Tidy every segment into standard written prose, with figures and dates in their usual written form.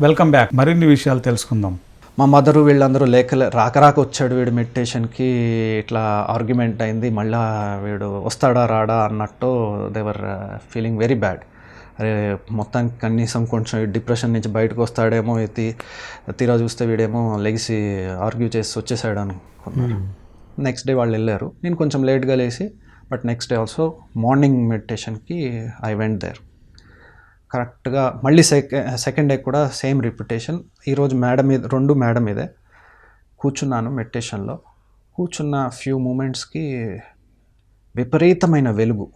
Welcome back. మరిన్ని విషయాలు తెలుసుకుందాం. మా మదరు వీళ్ళందరూ రాక వచ్చాడు వీడు మెడిటేషన్కి, ఇట్లా ఆర్గ్యుమెంట్ అయింది, మళ్ళీ వీడు వస్తాడా రాడా అన్నట్టు దేవర్ ఫీలింగ్ వెరీ బ్యాడ్. అరే మొత్తానికి కనీసం కొంచెం డిప్రెషన్ నుంచి బయటకు వస్తాడేమో, తీరా చూస్తే వీడేమో లెగిసి ఆర్గ్యూ చేసి వచ్చేసాడు అనుకున్నాను. నెక్స్ట్ డే వాళ్ళు వెళ్ళారు, నేను కొంచెం లేట్గా లేచి, but next day also morning మెడిటేషన్కి ఐ వెంట్ దేర్. కరెక్ట్గా మళ్ళీ సెకండ్ డే కూడా సేమ్ రిపిటేషన్. ఈరోజు రెండు మేడ మీదే కూర్చున్నాను. మెడిటేషన్లో కూర్చున్న ఫ్యూ మూమెంట్స్కి విపరీతమైన వెలుగు.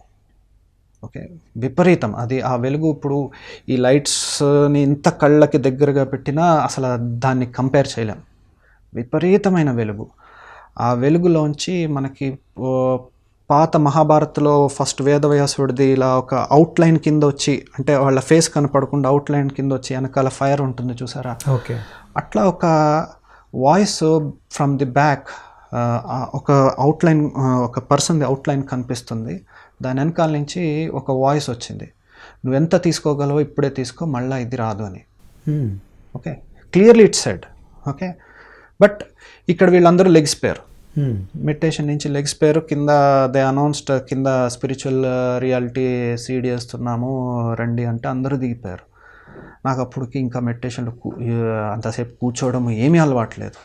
ఓకే, విపరీతం. అది ఆ వెలుగు ఇప్పుడు ఈ లైట్స్ని ఇంత కళ్ళకి దగ్గరగా పెట్టినా అసలు దాన్ని కంపేర్ చేయలేం. విపరీతమైన వెలుగు. ఆ వెలుగులోంచి మనకి పాత మహాభారత్లో ఫస్ట్ వేదవ్యాసుడిది ఇలా ఒక అవుట్లైన్ కింద వచ్చి, అంటే వాళ్ళ ఫేస్ కనపడకుండా అవుట్లైన్ కింద వచ్చి వెనకాల ఫైర్ ఉంటుంది చూసారా, ఓకే, అట్లా ఒక వాయిస్ ఫ్రమ్ ది బ్యాక్, ఒక అవుట్లైన్, ఒక పర్సన్ది అవుట్లైన్ కనిపిస్తుంది. దాని వెనకాల నుంచి ఒక వాయిస్ వచ్చింది, నువ్వెంత తీసుకోగలవో ఇప్పుడే తీసుకో, మళ్ళీ ఇది రాదు అని. Okay, clearly it said. Okay, but ఇక్కడ వీళ్ళందరూ లెగిసిపోయారు. మెడిటేషన్ నుంచి లెగిసిపోయారు. కింద దే అనౌన్స్డ్, కింద స్పిరిచువల్ రియాలిటీ సీడీ వేస్తున్నాము రండి అంటే అందరూ దిగిపోయారు. నాకు అప్పటికి ఇంకా మెడిటేషన్లో అంతసేపు కూర్చోవడం ఏమీ అలవాట్లేదు.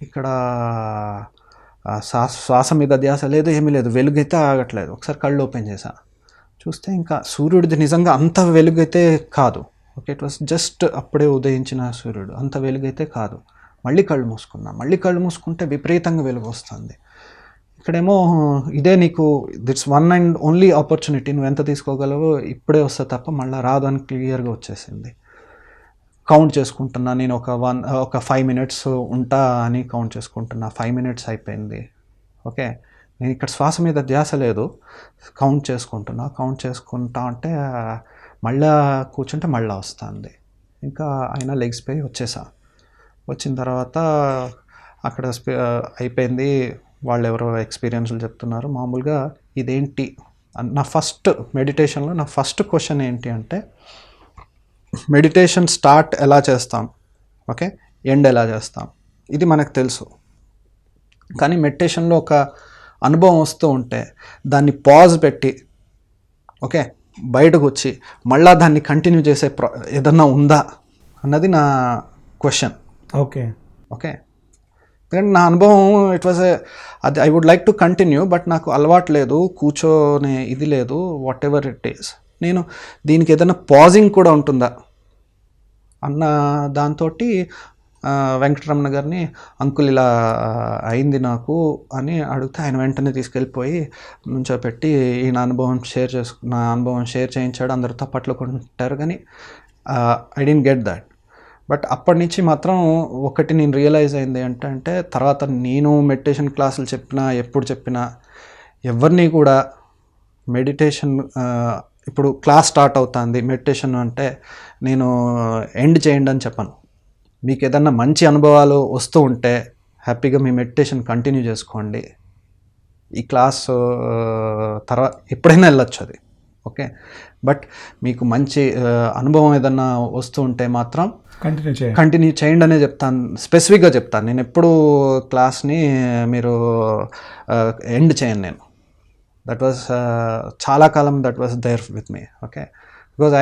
ఇక్కడ శ్వాస మీద ధ్యాస లేదు, ఏమీ లేదు, వెలుగైతే ఆగట్లేదు. ఒకసారి కళ్ళు ఓపెన్ చేశా, చూస్తే ఇంకా సూర్యుడిది నిజంగా అంత వెలుగైతే కాదు. ఓకే, ఇట్ వాస్ జస్ట్ అప్పుడే ఉదయించిన సూర్యుడు, అంత వెలుగైతే కాదు. మళ్ళీ కళ్ళు మూసుకున్నా, మళ్ళీ కళ్ళు మూసుకుంటే విపరీతంగా వెలుగు వస్తుంది. ఇక్కడేమో ఇదే నీకు that's one and only opportunity, నువ్వు ఎంత తీసుకోగలవో ఇప్పుడే వస్తే తప్ప మళ్ళీ రాదు అని క్లియర్గా వచ్చేసింది. కౌంట్ చేసుకుంటున్నా నేను, ఒక 5 minutes ఉంటా అని కౌంట్ చేసుకుంటున్నా. 5 minutes అయిపోయింది. ఓకే, నేను ఇక్కడ శ్వాస మీద ధ్యాస లేదు, కౌంట్ చేసుకుంటా అంటే మళ్ళా కూర్చుంటే మళ్ళీ వస్తుంది. ఇంకా అయినా లెగ్స్పై వచ్చేసా. వచ్చిన తర్వాత అక్కడ అయిపోయింది, వాళ్ళు ఎవరో ఎక్స్పీరియన్స్లు చెప్తున్నారు. మామూలుగా ఇదేంటి నా ఫస్ట్ మెడిటేషన్లో నా ఫస్ట్ క్వశ్చన్ ఏంటి అంటే, మెడిటేషన్ స్టార్ట్ ఎలా చేస్తాం, ఓకే, ఎండ్ ఎలా చేస్తాం, ఇది మనకు తెలుసు. కానీ మెడిటేషన్లో ఒక అనుభవం వస్తూ ఉంటే దాన్ని పాజ్ పెట్టి, ఓకే, బయటకు వచ్చి మళ్ళా దాన్ని కంటిన్యూ చేసే ఏదన్నా ఉందా అన్నది నా క్వశ్చన్. ఓకే ఓకే, ఎందుకంటే నా అనుభవం ఇట్ వాజ్ అది I would like to continue, but నాకు అలవాటు లేదు, కూర్చోనే ఇది లేదు, వాట్ ఎవర్ ఇట్ ఈస్. నేను దీనికి ఏదైనా పాజింగ్ కూడా ఉంటుందా అన్న దాంతో వెంకటరమణ గారిని, అంకుల్ ఇలా అయింది నాకు అని అడిగితే ఆయన వెంటనే తీసుకెళ్ళిపోయి నుంచోపెట్టి నా అనుభవం షేర్ చేయించాడు. అందరూ తప్పట్లు కొంటారు, కానీ I don't get that. But అప్పటి నుంచి మాత్రం ఒకటి నేను రియలైజ్ అయింది ఏంటంటే, తర్వాత నేను మెడిటేషన్ క్లాసులు ఎప్పుడు చెప్పినా ఎవరిని కూడా మెడిటేషన్ ఇప్పుడు క్లాస్ స్టార్ట్ అవుతుంది మెడిటేషన్ అంటే నేను ఎండ్ చేయండి అని చెప్పను. మీకు ఏదన్నా మంచి అనుభవాలు వస్తూ ఉంటే హ్యాపీగా మీ మెడిటేషన్ కంటిన్యూ చేసుకోండి. ఈ క్లాస్ తర్వాత ఎప్పుడైనా వెళ్ళొచ్చు అది, ఓకే. బట్ మీకు మంచి అనుభవం ఏదన్నా వస్తూ ఉంటే మాత్రం కంటిన్యూ చేయండి అనే చెప్తాను, స్పెసిఫిక్గా చెప్తాను. నేను ఎప్పుడు క్లాస్ని మీరు ఎండ్ చేయను నేను. దట్ వాజ్ చాలా కాలం that was there with me, okay. Because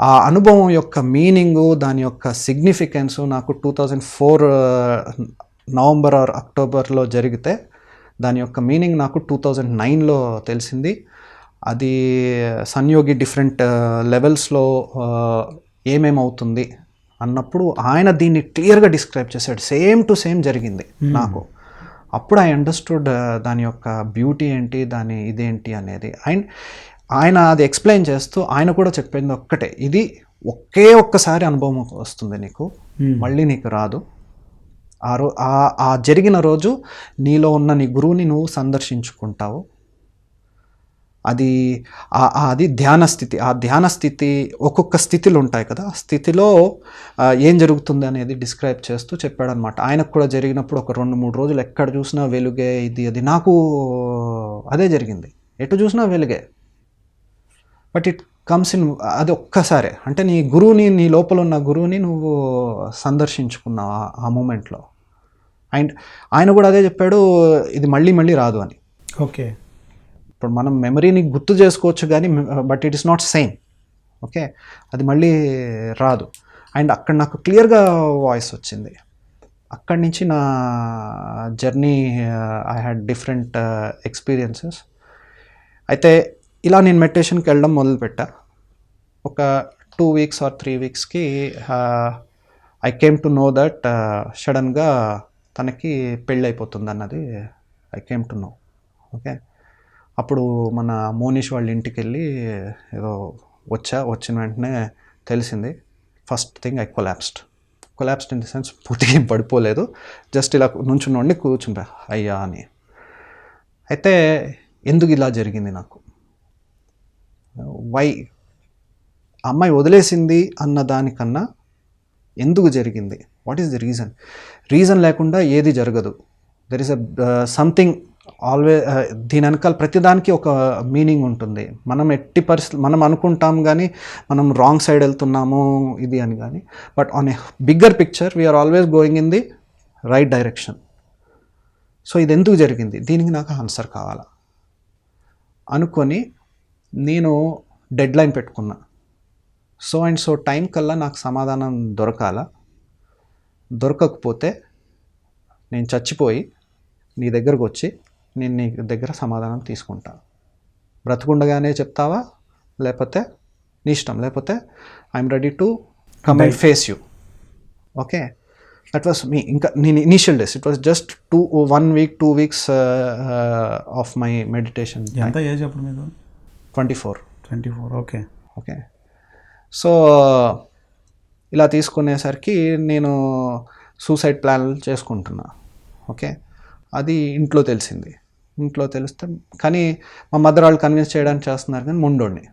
ఆ అనుభవం యొక్క మీనింగు, దాని యొక్క సిగ్నిఫికెన్సు నాకు 2004 నవంబర్ ఆర్ అక్టోబర్లో జరిగితే దాని యొక్క మీనింగ్ నాకు 2009లో తెలిసింది. అది సంయోగి డిఫరెంట్ లెవెల్స్లో ఏమేమవుతుంది అన్నప్పుడు ఆయన దీన్ని క్లియర్గా డిస్క్రైబ్ చేశాడు. సేమ్ టు సేమ్ జరిగింది నాకు. అప్పుడు ఐ అండర్స్టూడ్ దాని యొక్క బ్యూటీ ఏంటి, దాని ఇదేంటి అనేది. అండ్ ఆయన అది ఎక్స్ప్లెయిన్ చేస్తూ ఆయన కూడా చెప్పింది ఒక్కటే, ఇది ఒక్కసారి అనుభవం వస్తుంది నీకు, మళ్ళీ నీకు రాదు. ఆ జరిగిన రోజు నీలో ఉన్న నీ గురువుని నువ్వు సందర్శించుకుంటావు. అది ధ్యాన స్థితి. ఆ ధ్యాన స్థితి ఒక్కొక్క స్థితిలో ఉంటాయి కదా, ఆ స్థితిలో ఏం జరుగుతుంది అనేది డిస్క్రైబ్ చేస్తూ చెప్పాడనమాట. ఆయనకు కూడా జరిగినప్పుడు ఒక 2-3 రోజులు ఎక్కడ చూసినా వెలుగే, అది నాకు అదే జరిగింది, ఎటు చూసినా వెలుగే. బట్ ఇట్ కమ్స్ ఇన్, అది ఒక్కసారే. అంటే నీ గురువుని, నీ లోపల ఉన్న గురువుని నువ్వు సందర్శించుకున్నావు ఆ మూమెంట్లో. అండ్ ఆయన కూడా అదే చెప్పాడు, ఇది మళ్ళీ మళ్ళీ రాదు అని. ఓకే. ఇప్పుడు మనం మెమరీని గుర్తు చేసుకోవచ్చు కానీ but it is not same. Okay, అది మళ్ళీ రాదు. అండ్ అక్కడ నాకు క్లియర్గా వాయిస్ వచ్చింది. అక్కడి నుంచి నా journey, I had different experiences. అయితే ఇలా నేను మెడిటేషన్కి వెళ్ళడం మొదలుపెట్టా. ఒక 2 weeks or 3 weeksకి I came to know that సడన్గా తనకి పెళ్ళి అయిపోతుంది అన్నది I came to know. Okay, అప్పుడు మన మోనిష్ వాళ్ళ ఇంటికి వెళ్ళి ఏదో వచ్చిన వెంటనే తెలిసింది. First thing I collapsed in the sense, పూర్తిగా పడిపోలేదు, జస్ట్ ఇలా నుంచుని కూర్చుంటా అయ్యా అని. అయితే ఎందుకు ఇలా జరిగింది నాకు, వై, అమ్మాయి వదిలేసింది అన్న దానికన్నా ఎందుకు జరిగింది, వాట్ ఈస్ ది రీజన్ లేకుండా ఏది జరగదు. There is something always. దీని వెనకాల ప్రతిదానికి ఒక మీనింగ్ ఉంటుంది. మనం ఎట్టి పరిస్థితి మనం అనుకుంటాం కానీ మనం రాంగ్ సైడ్ వెళ్తున్నాము ఇది అని కానీ, but on a bigger picture we are always going in the right direction. So ఇది ఎందుకు జరిగింది, దీనికి నాకు ఆన్సర్ కావాలా అనుకొని నేను డెడ్ లైన్ పెట్టుకున్నా. సో అండ్ సో టైం కల్లా నాకు సమాధానం దొరకకపోతే నేను చచ్చిపోయి నీ దగ్గరకు వచ్చి నేను నీ దగ్గర సమాధానం తీసుకుంటా. బ్రతుకుండగానే చెప్తావా, లేకపోతే నీ ఇష్టం, లేకపోతే I'm ready to come and face you. Okay, that was మీ. ఇంకా నేను initial days, it was just 1 week 2 weeks of my meditation. ఎంత ఏజ్ అప్పుడు మీరు? 24. ఓకే. ఓకే, సో ఇలా తీసుకునేసరికి నేను సూసైడ్ ప్లాన్లు చేసుకుంటున్నా. ఓకే, అది ఇంట్లో తెలిస్తే కానీ మా మదర్ వాళ్ళు కన్విన్స్ చేయడానికి చేస్తున్నారు కానీ ముండోడిని.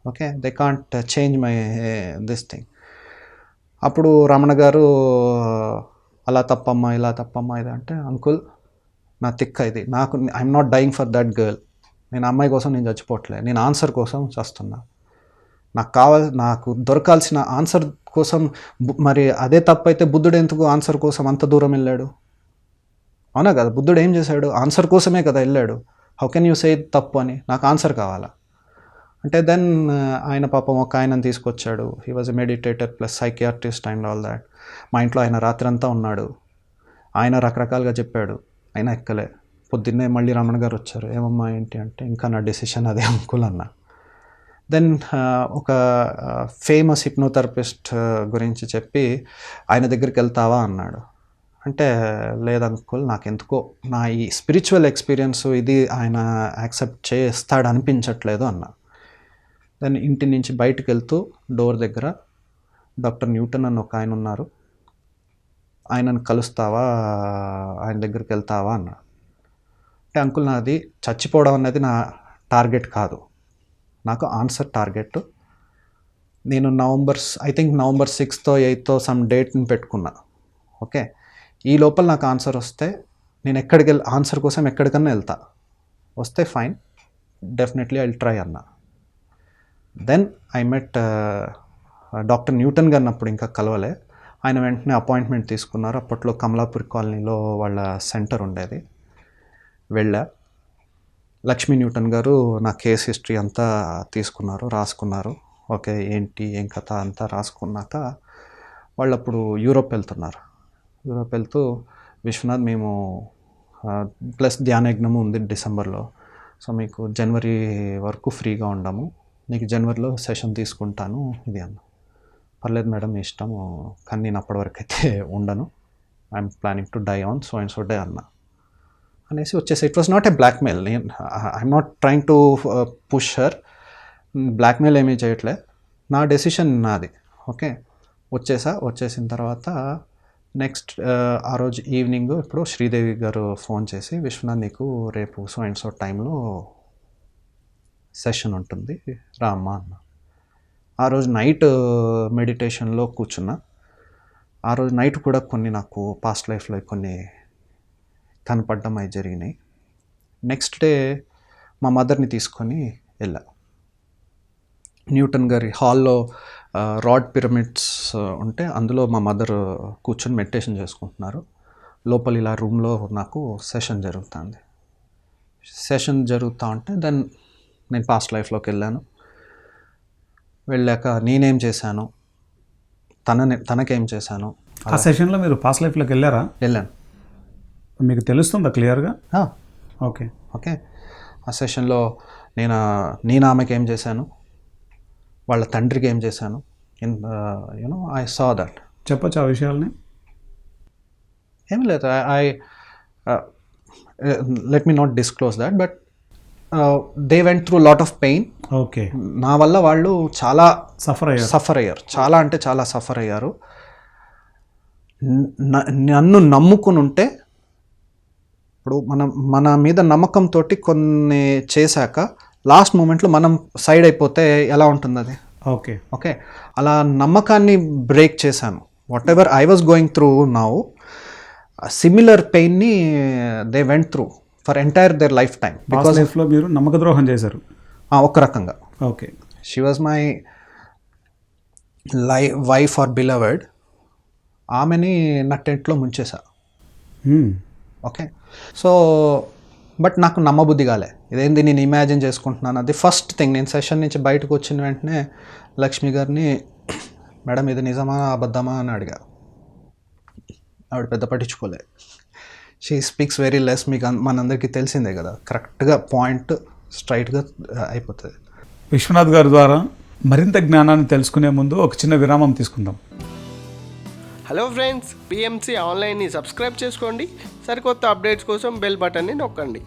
Okay, they can't change my this thing. అప్పుడు రమణ గారు అలా తప్పమ్మా ఇలా తప్పమ్మా ఇది అంటే, అంకుల్ నా తిక్క ఇది, నాకు I'm not dying for that girl. నేను అమ్మాయి కోసం నేను చచ్చిపోవట్లే, నేను ఆన్సర్ కోసం చేస్తున్నా. నాకు దొరకాల్సిన ఆన్సర్ కోసం. మరి అదే తప్పు అయితే బుద్ధుడు ఎందుకు ఆన్సర్ కోసం అంత దూరం వెళ్ళాడు? అవునా కదా, బుద్ధుడు ఏం చేశాడు, ఆన్సర్ కోసమే కదా వెళ్ళాడు. హౌ కెన్ యూ సే తప్పు అని, నాకు ఆన్సర్ కావాలా అంటే. దెన్ ఆయన పాపం ఒక ఆయనను తీసుకొచ్చాడు. He was a meditator plus psychiatrist and all that. మా ఇంట్లో ఆయన రాత్రి అంతా ఉన్నాడు. ఆయన రకరకాలుగా చెప్పాడు, అయినా ఎక్కలే. పొద్దున్నే మళ్ళీ రమణ గారు వచ్చారు, ఏమమ్మా ఏంటి అంటే, ఇంకా నా డెసిషన్ అదే అంకుల్ అన్నా. దెన్ ఒక ఫేమస్ హిప్నోథెరపిస్ట్ గురించి చెప్పి ఆయన దగ్గరికి వెళ్తావా అన్నాడు. అంటే లేదు అంకుల్, నాకెందుకో నా ఈ స్పిరిచువల్ ఎక్స్పీరియన్స్ ఇది ఆయన యాక్సెప్ట్ చేస్తాడు అనిపించట్లేదు అన్నా. దెన్ ఇంటి నుంచి బయటకు వెళ్తూ డోర్ దగ్గర డాక్టర్ న్యూటన్ అని ఒక ఆయన ఉన్నారు, ఆయనను కలుస్తావా, ఆయన దగ్గరికి వెళ్తావా అన్నాడు. అంటే అంకుల్, నాది చచ్చిపోవడం అనేది నా టార్గెట్ కాదు, నాకు ఆన్సర్ టార్గెట్. నేను నవంబర్ 6th 8th సమ్ డేట్ని పెట్టుకున్నా. ఓకే, ఈ లోపల నాకు ఆన్సర్ వస్తే నేను ఆన్సర్ కోసం ఎక్కడికన్నా వెళ్తా, వస్తే fine, definitely I will try అన్నా. Then I met doctor Newton గారిని. అప్పుడు ఇంకా కలవలే. ఆయన వెంటనే అపాయింట్మెంట్ తీసుకున్నారు. అప్పట్లో కమలాపూర్ కాలనీలో వాళ్ళ సెంటర్ ఉండేది. వెళ్ళా. లక్ష్మీ న్యూటన్ గారు నా కేస్ హిస్టరీ అంతా రాసుకున్నారు. ఓకే, ఏంటి ఏం కథ అంతా రాసుకున్నాక వాళ్ళు అప్పుడు యూరోప్ వెళ్తూ విశ్వనాథ్, మేము ప్లస్ ధ్యానయజ్ఞము ఉంది డిసెంబర్లో, సో మీకు జనవరి వరకు ఫ్రీగా ఉండము, నీకు జనవరిలో సెషన్ తీసుకుంటాను ఇది అన్న. పర్లేదు మేడం, మీ ఇష్టము, కానీ నేను అప్పటి వరకు అయితే ఉండను, I'm planning to die on so and so day అన్న అనేసి వచ్చేసి. It was not a blackmail. I'm not trying to push her, blackmail ఏమీ చేయట్లే, నా డెసిషన్ నాది. ఓకే, వచ్చేసిన తర్వాత నెక్స్ట్ ఆ రోజు ఈవినింగ్ ఇప్పుడు శ్రీదేవి గారు ఫోన్ చేసి, విశ్వనాథ్ నీకు రేపు సో అండ్ సో టైంలో సెషన్ ఉంటుంది రామ్మా అన్న. ఆ రోజు నైట్ మెడిటేషన్లో కూర్చున్నా. ఆ రోజు నైట్ కూడా కొన్ని నాకు పాస్ట్ లైఫ్లో కొన్ని కనపడడం అవి జరిగినాయి. నెక్స్ట్ డే మా మదర్ని తీసుకొని వెళ్ళా. న్యూటన్ గారి హాల్లో రాడ్ పిరమిడ్స్ ఉంటే అందులో మా మదర్ కూర్చొని మెడిటేషన్ చేసుకుంటున్నారు. లోపల ఇలా రూమ్లో నాకు సెషన్ జరుగుతుంది. సెషన్ జరుగుతూ ఉంటే దెన్ నేను పాస్ట్ లైఫ్లోకి వెళ్ళాక నేనేం చేశాను, తనకేం చేశాను. ఆ సెషన్లో మీరు పాస్ట్ లైఫ్లోకి వెళ్ళాను. మీకు తెలుస్తుందా క్లియర్గా? ఓకే. ఆ సెషన్లో నేను ఆమెకి ఏం చేశాను, వాళ్ళ తండ్రికి ఏం చేశాను, యూనో ఐ సా దట్. చెప్పచ్చు ఆ విషయాల్ని? ఏం లేదు, let me not disclose that, but they went through lot of pain. Okay. నా వల్ల వాళ్ళు చాలా సఫర్ అయ్యారు, చాలా అంటే చాలా సఫర్ అయ్యారు. నన్ను నమ్ముకుని ఉంటే, ఇప్పుడు మన మీద నమ్మకంతో కొన్ని చేశాక లాస్ట్ మూమెంట్లో మనం సైడ్ అయిపోతే ఎలా ఉంటుంది అది? ఓకే, అలా నమ్మకాన్ని బ్రేక్ చేశాను. Whatever I was going through now, similar పెయిన్ని they went through for entire their lifetime. Because లైఫ్లో మీరు నమ్మక ద్రోహం చేశారు ఒక రకంగా. Okay. She was my wife or beloved. ఆమెని నా టెంట్లో ముంచేశా. ఓకే, సో బట్ నాకు నమ్మబుద్ధి కాలే. ఇదేంది నేను ఇమాజిన్ చేసుకుంటున్నాను, అది ఫస్ట్ థింగ్. నేను సెషన్ నుంచి బయటకు వచ్చిన వెంటనే లక్ష్మి గారిని, మేడం ఇది నిజమా అబద్ధమా అని అడిగా. ఆవిడ పెద్ద పట్టించుకోలే. She speaks very less. మీకు మనందరికీ తెలిసిందే కదా, కరెక్ట్గా పాయింట్ స్ట్రైట్గా అయిపోతుంది. విశ్వనాథ్ గారి ద్వారా మరింత జ్ఞానాన్ని తెలుసుకునే ముందు ఒక చిన్న విరామం తీసుకుందాం. హలో ఫ్రెండ్స్, పిఎంసి ఆన్లైన్ని సబ్స్క్రైబ్ చేసుకోండి. సరికొత్త అప్డేట్స్ కోసం బెల్ బటన్ని నొక్కండి.